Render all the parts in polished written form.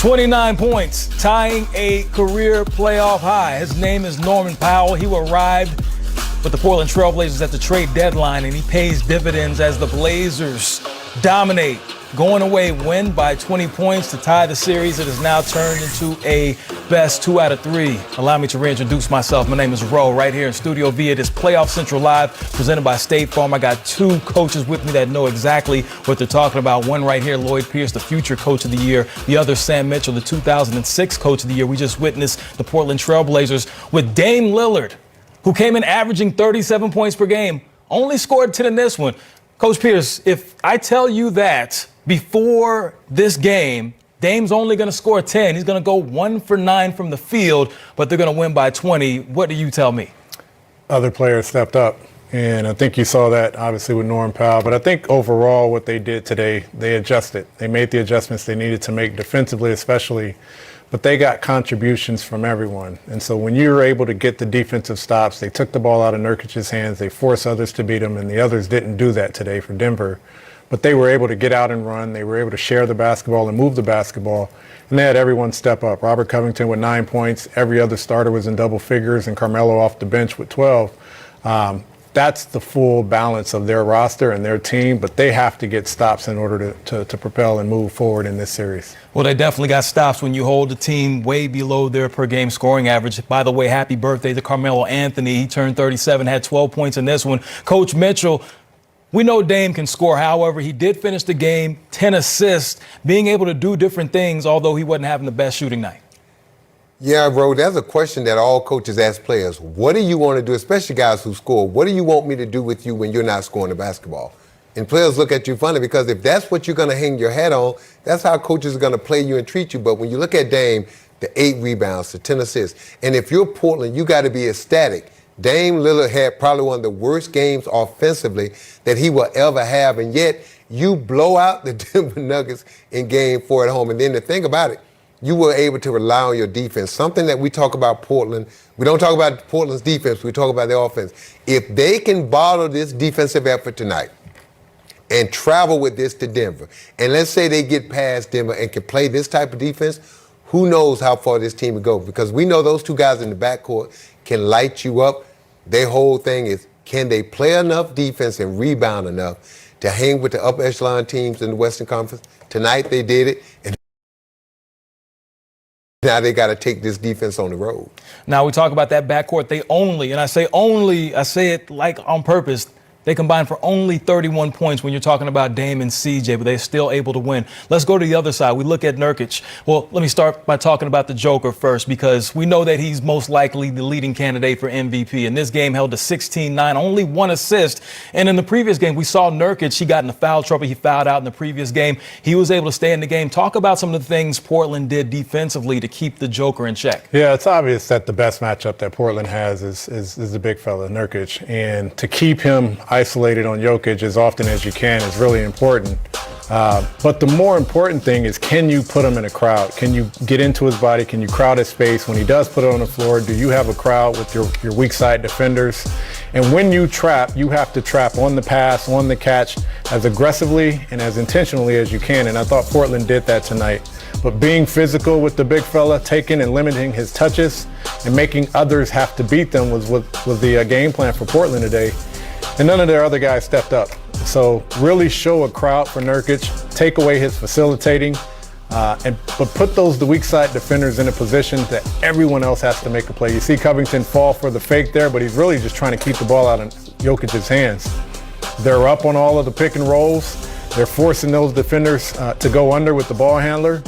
29 points, tying a career playoff high. His name is Norman Powell. He arrived with the Portland Trail Blazers at the trade deadline, and he pays dividends as the Blazers dominate. Going away, win by 20 points to tie the series. It has now turned into a best 2 out of 3. Allow me to reintroduce myself. My name is Ro, right here in Studio V. It is Playoff Central Live, presented by State Farm. I got two coaches with me that know exactly what they're talking about. One right here, Lloyd Pierce, the future coach of the year. The other, Sam Mitchell, the 2006 coach of the year. We just witnessed the Portland Trail Blazers with Dame Lillard, who came in averaging 37 points per game, only scored 10 in this one. Coach Pierce, if I tell you that before this game, Dame's only going to score 10. He's going to go 1 for 9 from the field, but they're going to win by 20. What do you tell me? Other players stepped up, and I think you saw that obviously with Norm Powell. But I think overall what they did today, they adjusted. They made the adjustments they needed to make defensively especially, but they got contributions from everyone. And so when you were able to get the defensive stops, they took the ball out of Nurkic's hands, they forced others to beat him, and the others didn't do that today for Denver. But they were able to get out and run. They were able to share the basketball and move the basketball. And they had everyone step up. Robert Covington with 9 points. Every other starter was in double figures, and Carmelo off the bench with 12. That's the full balance of their roster and their team, but they have to get stops in order to propel and move forward in this series. Well, they definitely got stops when you hold the team way below their per-game scoring average. By the way, happy birthday to Carmelo Anthony. He turned 37, had 12 points in this one. Coach Mitchell, we know Dame can score. However, he did finish the game, 10 assists, being able to do different things, although he wasn't having the best shooting night. Yeah, bro, that's a question that all coaches ask players. What do you want to do, especially guys who score? What do you want me to do with you when you're not scoring the basketball? And players look at you funny because if that's what you're going to hang your hat on, that's how coaches are going to play you and treat you. But when you look at Dame, the 8 rebounds, the 10 assists, and if you're Portland, you got to be ecstatic. Dame Lillard had probably one of the worst games offensively that he will ever have, and yet you blow out the Denver Nuggets in Game 4 at home. And then the thing about it, you were able to rely on your defense, something that we talk about Portland. We don't talk about Portland's defense, we talk about their offense. If they can bottle this defensive effort tonight and travel with this to Denver, and let's say they get past Denver and can play this type of defense, who knows how far this team will go? Because we know those two guys in the backcourt can light you up. Their whole thing is, can they play enough defense and rebound enough to hang with the upper echelon teams in the Western Conference? Tonight they did it, and now they got to take this defense on the road. Now we talk about that backcourt. They only, and I say only, I say it like on purpose, they combined for only 31 points when you're talking about Dame and CJ, but they're still able to win. Let's go to the other side. We look at Nurkic. Well, let me start by talking about the Joker first, because we know that he's most likely the leading candidate for MVP. In this game, held to 16-9, only 1 assist. And in the previous game, we saw Nurkic. He got into foul trouble. He fouled out in the previous game. He was able to stay in the game. Talk about some of the things Portland did defensively to keep the Joker in check. Yeah, it's obvious that the best matchup that Portland has is the big fella, Nurkic. And to keep him isolated on Jokic as often as you can is really important. But the more important thing is, can you put him in a crowd? Can you get into his body? Can you crowd his space? When he does put it on the floor, do you have a crowd with your weak side defenders? And when you trap, you have to trap on the pass, on the catch, as aggressively and as intentionally as you can. And I thought Portland did that tonight. But being physical with the big fella, taking and limiting his touches and making others have to beat them was the game plan for Portland today. And none of their other guys stepped up. So really show a crowd for Nurkic, take away his facilitating, but put the weak side defenders in a position that everyone else has to make a play. You see Covington fall for the fake there, but he's really just trying to keep the ball out of Jokic's hands. They're up on all of the pick and rolls. They're forcing those defenders to go under with the ball handler,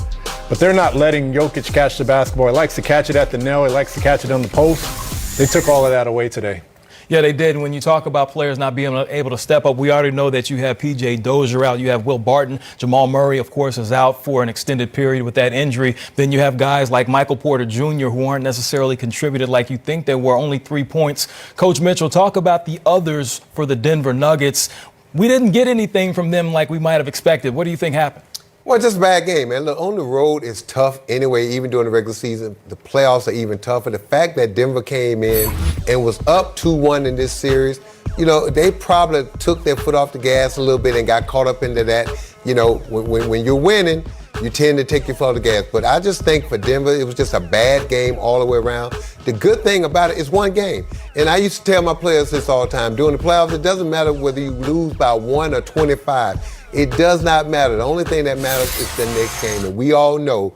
but they're not letting Jokic catch the basketball. He likes to catch it at the nail. He likes to catch it on the post. They took all of that away today. Yeah, they did. When you talk about players not being able to step up, we already know that you have P.J. Dozier out. You have Will Barton. Jamal Murray, of course, is out for an extended period with that injury. Then you have guys like Michael Porter Jr. who aren't necessarily contributed like you think they were, only 3 points. Coach Mitchell, talk about the others for the Denver Nuggets. We didn't get anything from them like we might have expected. What do you think happened? Well, it's just a bad game, man. Look, on the road is tough anyway, even during the regular season. The playoffs are even tougher. The fact that Denver came in and was up 2-1 in this series, you know, they probably took their foot off the gas a little bit and got caught up into that. You know, when you're winning, you tend to take your foot off the gas. But I just think for Denver, it was just a bad game all the way around. The good thing about it is one game. And I used to tell my players this all the time. During the playoffs, it doesn't matter whether you lose by 1 or 25. It does not matter. The only thing that matters is the next game. And we all know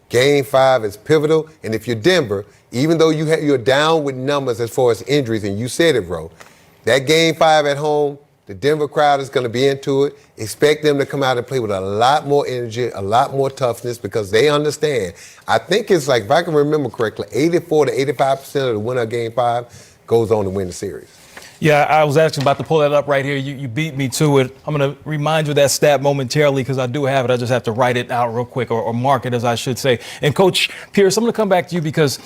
Game 5 is pivotal. And if you're Denver, even though you're down with numbers as far as injuries, and you said it, bro, that Game 5 at home, the Denver crowd is going to be into it. Expect them to come out and play with a lot more energy, a lot more toughness, because they understand. I think it's like, if I can remember correctly, 84 to 85% of the winner of Game 5 goes on to win the series. Yeah, I was actually about to pull that up right here. You beat me to it. I'm going to remind you of that stat momentarily because I do have it. I just have to write it out real quick, or mark it, as I should say. And Coach Pierce, I'm going to come back to you because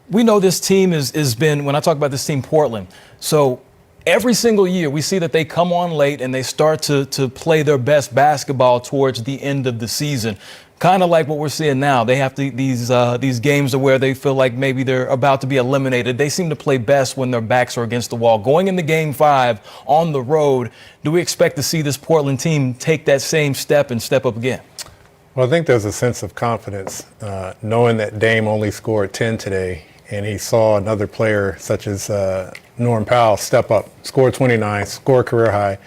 we know this team has been, when I talk about this team, Portland. So every single year, we see that they come on late and they start to play their best basketball towards the end of the season. Kind of like what we're seeing now. They have these games where they feel like maybe they're about to be eliminated. They seem to play best when their backs are against the wall. Going into Game 5 on the road, do we expect to see this Portland team take that same step and step up again? Well, I think there's a sense of confidence knowing that Dame only scored 10 today, and he saw another player such as Norman Powell step up, score 29, score career high.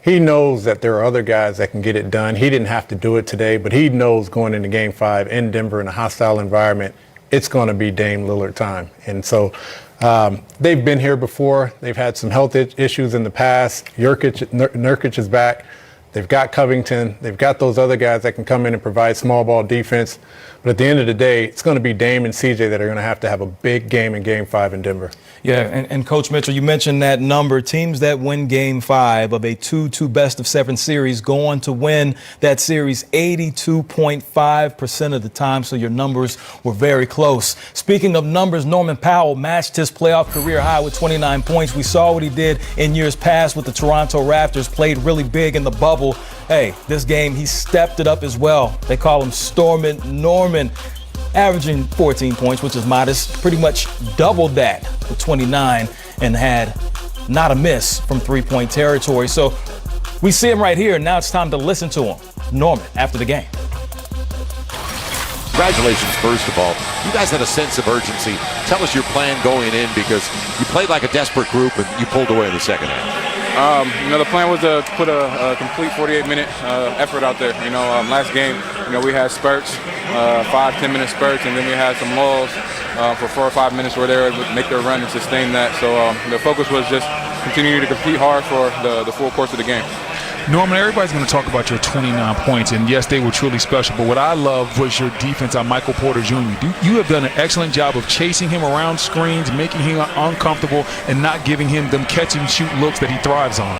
He knows that there are other guys that can get it done. He didn't have to do it today, but he knows going into Game 5 in Denver in a hostile environment, it's going to be Dame Lillard time. And so they've been here before. They've had some health issues in the past. Nurkic is back. They've got Covington. They've got those other guys that can come in and provide small ball defense. But at the end of the day, it's going to be Dame and CJ that are going to have a big game in Game 5 in Denver. Yeah, and Coach Mitchell, you mentioned that number. Teams that win Game 5 of a 2-2 best-of-7 series go on to win that series 82.5% of the time, so your numbers were very close. Speaking of numbers, Norman Powell matched his playoff career high with 29 points. We saw what he did in years past with the Toronto Raptors, played really big in the bubble. Hey, this game, he stepped it up as well. They call him Stormin' Norman, averaging 14 points, which is modest, pretty much doubled that with 29, and had not a miss from three-point territory. So we see him right here. Now it's time to listen to him, Norman, after the game. Congratulations, first of all. You guys had a sense of urgency. Tell us your plan going in, because you played like a desperate group and you pulled away in the second half. The plan was to put a complete 48-minute effort out there. Last game, we had spurts, 5-10 minute spurts, and then we had some lulls for 4 or 5 minutes where they were able to make their run and sustain that. So the focus was just continuing to compete hard for the full course of the game. Norman, everybody's going to talk about your 29 points, and yes, they were truly special, but what I love was your defense on Michael Porter Jr. You have done an excellent job of chasing him around screens, making him uncomfortable, and not giving him them catch-and-shoot looks that he thrives on.